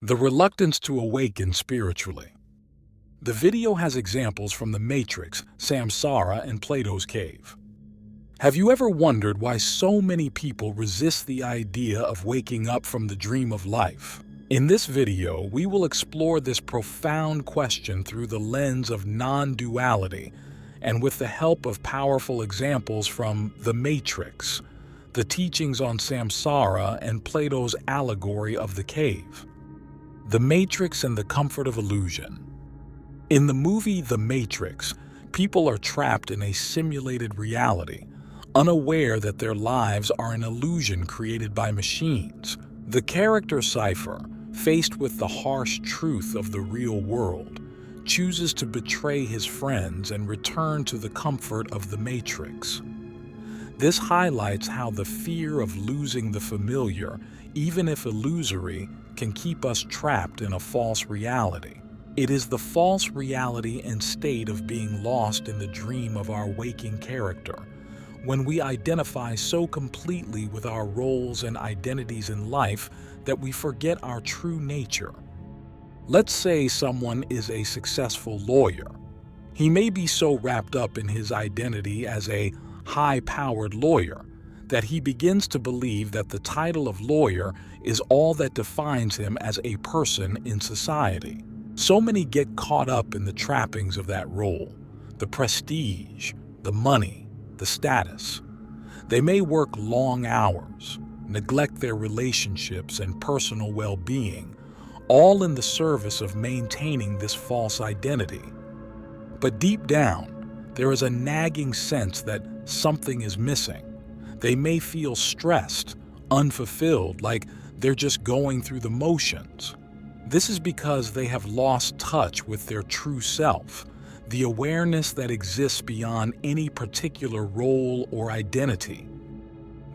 The reluctance to awaken spiritually. The video has examples from the Matrix, Samsara, and Plato's Cave. Have you ever wondered why so many people resist the idea of waking up from the dream of life? In this video, we will explore this profound question through the lens of non-duality and with the help of powerful examples from the Matrix, the teachings on samsara, and Plato's allegory of the cave. The Matrix and the comfort of illusion. In the movie The Matrix, people are trapped in a simulated reality, unaware that their lives are an illusion created by machines. The character Cypher, faced with the harsh truth of the real world, chooses to betray his friends and return to the comfort of the Matrix. This highlights how the fear of losing the familiar, even if illusory, can keep us trapped in a false reality. It is the false reality and state of being lost in the dream of our waking character, when we identify so completely with our roles and identities in life that we forget our true nature. Let's say someone is a successful lawyer. He may be so wrapped up in his identity as a high-powered lawyer that he begins to believe that the title of lawyer is all that defines him as a person in society. So many get caught up in the trappings of that role, the prestige, the money, the status. They may work long hours, neglect their relationships and personal well-being, all in the service of maintaining this false identity. But deep down, there is a nagging sense that something is missing. They may feel stressed, unfulfilled, like they're just going through the motions. This is because they have lost touch with their true self, the awareness that exists beyond any particular role or identity.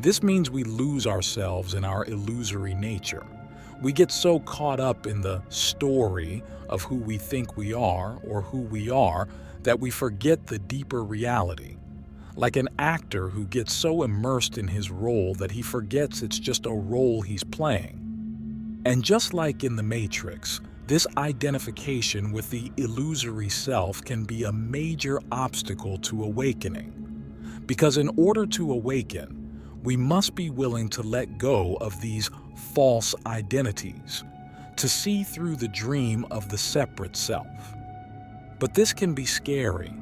This means we lose ourselves in our illusory nature. We get so caught up in the story of who we think we are or who we are that we forget the deeper reality. Like an actor who gets so immersed in his role that he forgets it's just a role he's playing. And just like in The Matrix, this identification with the illusory self can be a major obstacle to awakening. Because in order to awaken, we must be willing to let go of these false identities, to see through the dream of the separate self. But this can be scary.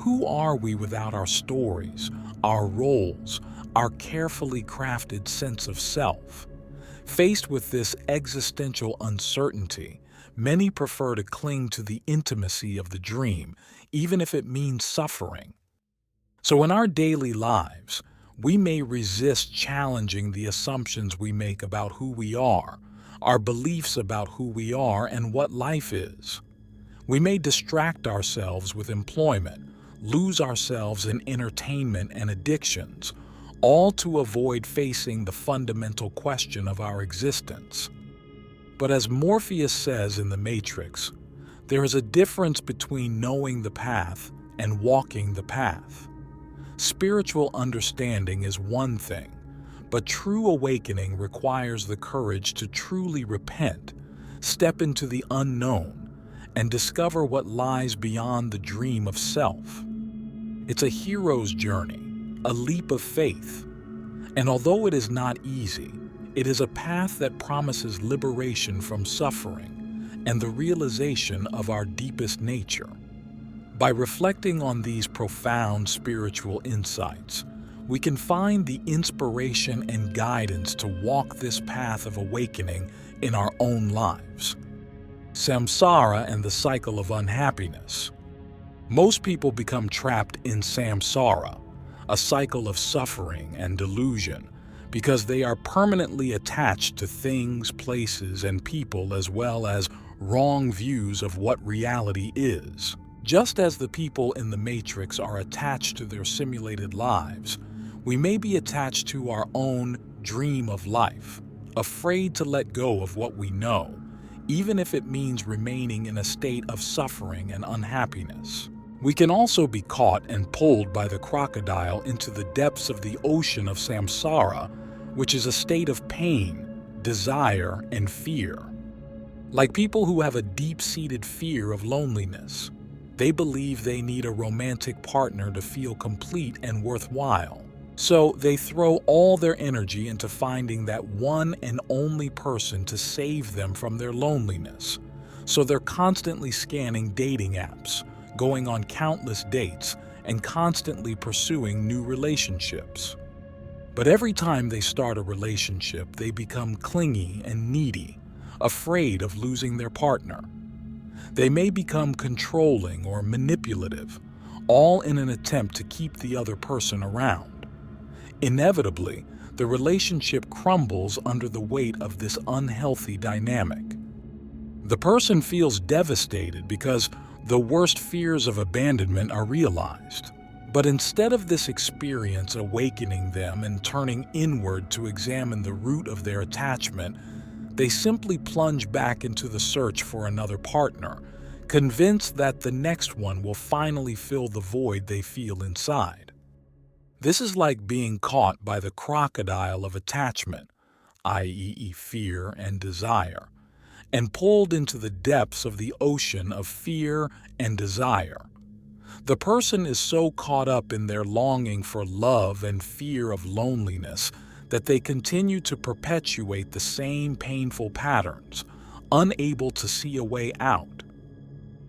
Who are we without our stories, our roles, our carefully crafted sense of self? Faced with this existential uncertainty, many prefer to cling to the intimacy of the dream, even if it means suffering. So in our daily lives, we may resist challenging the assumptions we make about who we are, our beliefs about who we are and what life is. We may distract ourselves with employment, lose ourselves in entertainment and addictions, all to avoid facing the fundamental question of our existence. But as Morpheus says in The Matrix, there is a difference between knowing the path and walking the path. Spiritual understanding is one thing, but true awakening requires the courage to truly repent, step into the unknown, and discover what lies beyond the dream of self. It's a hero's journey, a leap of faith. And although it is not easy, it is a path that promises liberation from suffering and the realization of our deepest nature. By reflecting on these profound spiritual insights, we can find the inspiration and guidance to walk this path of awakening in our own lives. Samsara and the cycle of unhappiness. Most people become trapped in samsara, a cycle of suffering and delusion, because they are permanently attached to things, places, and people, as well as wrong views of what reality is. Just as the people in the Matrix are attached to their simulated lives, we may be attached to our own dream of life, afraid to let go of what we know, even if it means remaining in a state of suffering and unhappiness. We can also be caught and pulled by the crocodile into the depths of the ocean of samsara, which is a state of pain, desire, and fear. Like people who have a deep-seated fear of loneliness. They believe they need a romantic partner to feel complete and worthwhile. So they throw all their energy into finding that one and only person to save them from their loneliness. So they're constantly scanning dating apps, going on countless dates, and constantly pursuing new relationships. But every time they start a relationship, they become clingy and needy, afraid of losing their partner. They may become controlling or manipulative, all in an attempt to keep the other person around. Inevitably, the relationship crumbles under the weight of this unhealthy dynamic. The person feels devastated because the worst fears of abandonment are realized. But instead of this experience awakening them and turning inward to examine the root of their attachment, they simply plunge back into the search for another partner, convinced that the next one will finally fill the void they feel inside. This is like being caught by the crocodile of attachment, i.e., fear and desire, and pulled into the depths of the ocean of fear and desire. The person is so caught up in their longing for love and fear of loneliness that they continue to perpetuate the same painful patterns, unable to see a way out.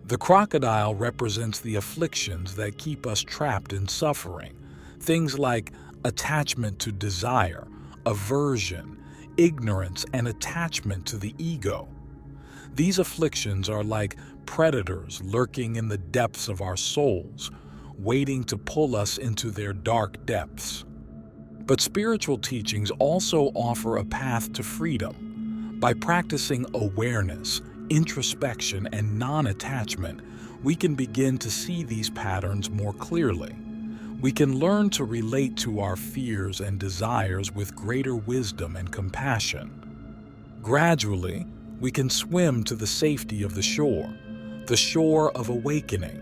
The crocodile represents the afflictions that keep us trapped in suffering, things like attachment to desire, aversion, ignorance, and attachment to the ego. These afflictions are like predators lurking in the depths of our souls, waiting to pull us into their dark depths. But spiritual teachings also offer a path to freedom. By practicing awareness, introspection, and non-attachment, we can begin to see these patterns more clearly. We can learn to relate to our fears and desires with greater wisdom and compassion. Gradually, we can swim to the safety of the shore of awakening,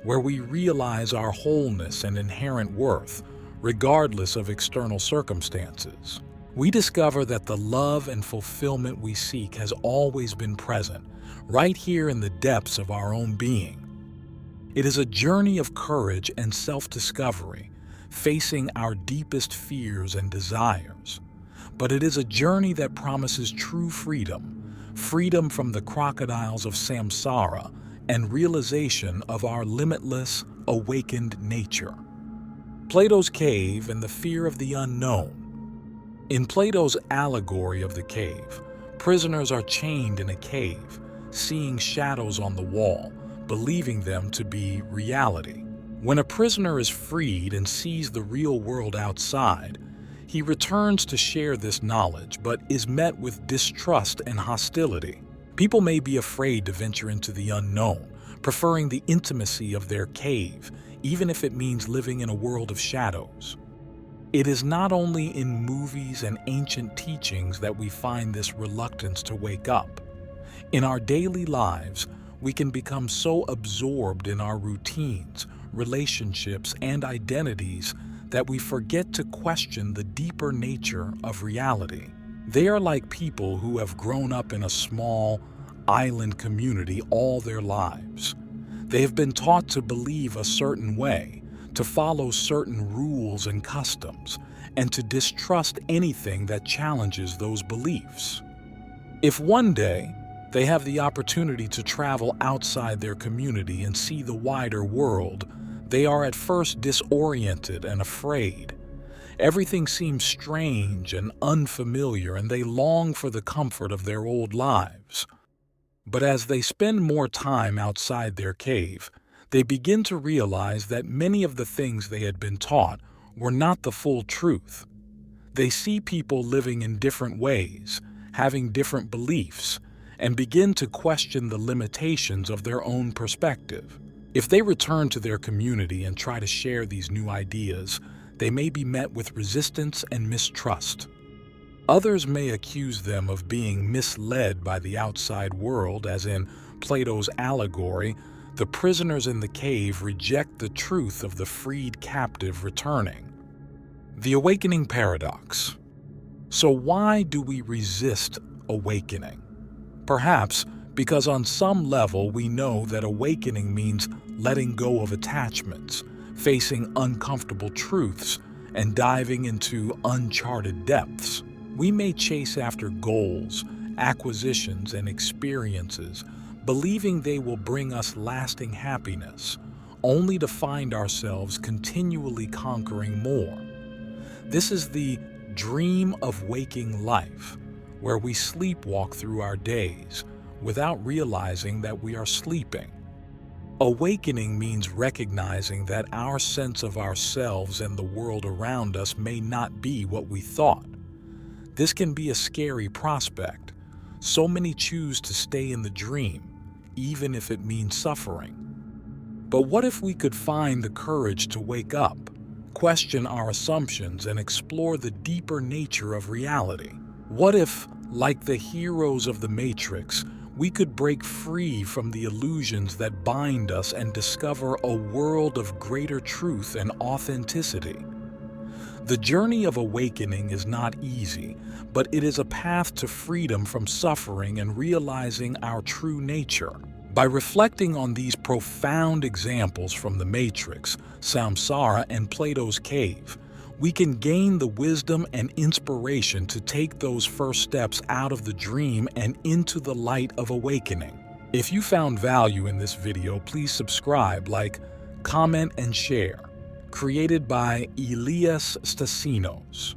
where we realize our wholeness and inherent worth, regardless of external circumstances. We discover that the love and fulfillment we seek has always been present, right here in the depths of our own being. It is a journey of courage and self-discovery, facing our deepest fears and desires. But it is a journey that promises true freedom, freedom from the crocodiles of samsara, and realization of our limitless, awakened nature. Plato's cave and the fear of the unknown. In Plato's allegory of the cave, prisoners are chained in a cave, seeing shadows on the wall, believing them to be reality. When a prisoner is freed and sees the real world outside, he returns to share this knowledge, but is met with distrust and hostility. People may be afraid to venture into the unknown, preferring the intimacy of their cave, even if it means living in a world of shadows. It is not only in movies and ancient teachings that we find this reluctance to wake up. In our daily lives, we can become so absorbed in our routines, relationships, and identities that we forget to question the deeper nature of reality. They are like people who have grown up in a small, island community all their lives. They have been taught to believe a certain way, to follow certain rules and customs, and to distrust anything that challenges those beliefs. If one day they have the opportunity to travel outside their community and see the wider world, they are at first disoriented and afraid. Everything seems strange and unfamiliar, and they long for the comfort of their old lives. But as they spend more time outside their cave, they begin to realize that many of the things they had been taught were not the full truth. They see people living in different ways, having different beliefs, and begin to question the limitations of their own perspective. If they return to their community and try to share these new ideas, they may be met with resistance and mistrust. Others may accuse them of being misled by the outside world, as in Plato's allegory, the prisoners in the cave reject the truth of the freed captive returning. The awakening paradox. So why do we resist awakening? Perhaps Because on some level, we know that awakening means letting go of attachments, facing uncomfortable truths, and diving into uncharted depths. We may chase after goals, acquisitions, and experiences, believing they will bring us lasting happiness, only to find ourselves continually conquering more. This is the dream of waking life, where we sleepwalk through our days without realizing that we are sleeping. Awakening means recognizing that our sense of ourselves and the world around us may not be what we thought. This can be a scary prospect. So many choose to stay in the dream, even if it means suffering. But what if we could find the courage to wake up, question our assumptions, and explore the deeper nature of reality? What if, like the heroes of the Matrix, we could break free from the illusions that bind us and discover a world of greater truth and authenticity? The journey of awakening is not easy, but it is a path to freedom from suffering and realizing our true nature. By reflecting on these profound examples from the Matrix, Samsara, and Plato's Cave, we can gain the wisdom and inspiration to take those first steps out of the dream and into the light of awakening. If you found value in this video, please subscribe, like, comment, and share. Created by Elias Stasinos.